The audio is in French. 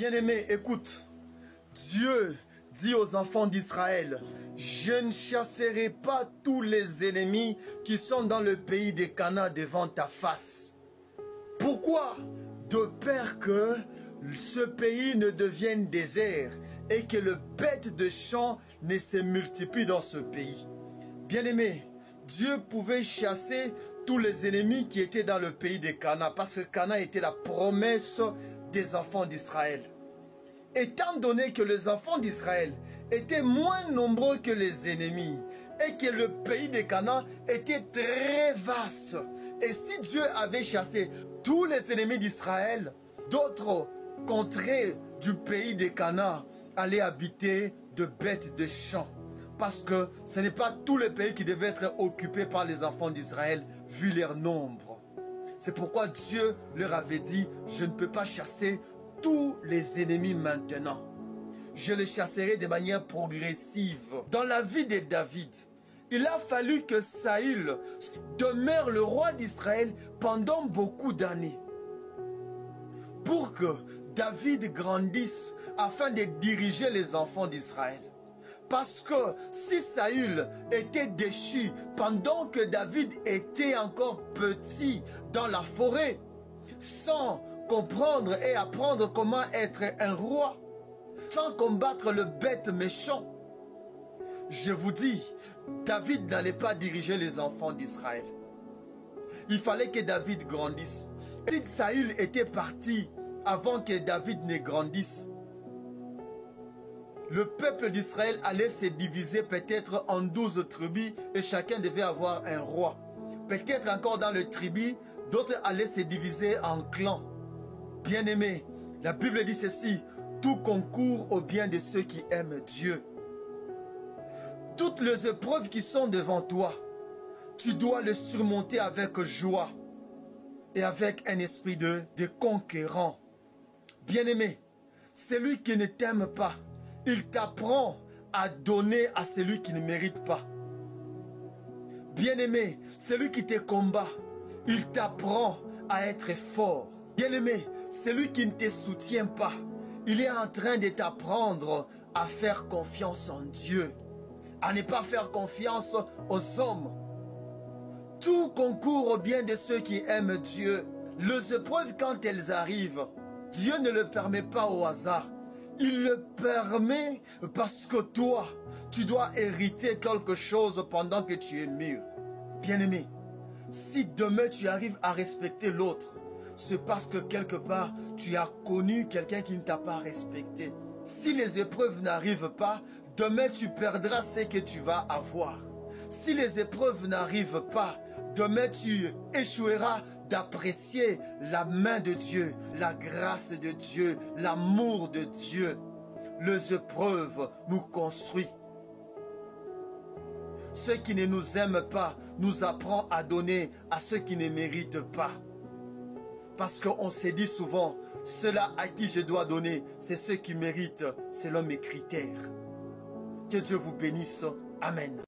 Bien-aimé, écoute. Dieu dit aux enfants d'Israël, je ne chasserai pas tous les ennemis qui sont dans le pays des Canaan devant ta face. Pourquoi? De peur que ce pays ne devienne désert et que le bête de champ ne se multiplie dans ce pays. Bien-aimé, Dieu pouvait chasser tous les ennemis qui étaient dans le pays des Canaan, parce que Canaan était la promesse des enfants d'Israël. Étant donné que les enfants d'Israël étaient moins nombreux que les ennemis et que le pays des Canaan était très vaste, et si Dieu avait chassé tous les ennemis d'Israël, d'autres contrées du pays des Canaan allaient habiter de bêtes de champs. Parce que ce n'est pas tout le pays qui devait être occupé par les enfants d'Israël, vu leur nombre. C'est pourquoi Dieu leur avait dit, je ne peux pas chasser tous les ennemis maintenant. Je les chasserai de manière progressive. Dans la vie de David, il a fallu que Saül demeure le roi d'Israël pendant beaucoup d'années. Pour que David grandisse afin de diriger les enfants d'Israël. Parce que si Saül était déchu pendant que David était encore petit dans la forêt, sans comprendre et apprendre comment être un roi, sans combattre le bête méchant, je vous dis, David n'allait pas diriger les enfants d'Israël. Il fallait que David grandisse. Et si Saül était parti avant que David ne grandisse, le peuple d'Israël allait se diviser peut-être en 12 tribus et chacun devait avoir un roi. Peut-être encore dans le tribu, d'autres allaient se diviser en clans. Bien-aimés, la Bible dit ceci, tout concourt au bien de ceux qui aiment Dieu. Toutes les épreuves qui sont devant toi, tu dois les surmonter avec joie et avec un esprit de conquérant. Bien-aimé, celui qui ne t'aime pas, il t'apprend à donner à celui qui ne mérite pas. Bien-aimé, celui qui te combat, il t'apprend à être fort. Bien-aimé, celui qui ne te soutient pas, il est en train de t'apprendre à faire confiance en Dieu, à ne pas faire confiance aux hommes. Tout concourt au bien de ceux qui aiment Dieu. Les épreuves, quand elles arrivent, Dieu ne le permet pas au hasard. Il le permet parce que toi, tu dois hériter quelque chose pendant que tu es mûr. Bien-aimé, si demain tu arrives à respecter l'autre, c'est parce que quelque part, tu as connu quelqu'un qui ne t'a pas respecté. Si les épreuves n'arrivent pas, demain tu perdras ce que tu vas avoir. Si les épreuves n'arrivent pas, demain tu échoueras d'apprécier la main de Dieu, la grâce de Dieu, l'amour de Dieu. Les épreuves nous construisent. Ceux qui ne nous aiment pas nous apprend à donner à ceux qui ne méritent pas. Parce qu'on se dit souvent, ceux-là à qui je dois donner, c'est ceux qui méritent selon mes critères. Que Dieu vous bénisse. Amen.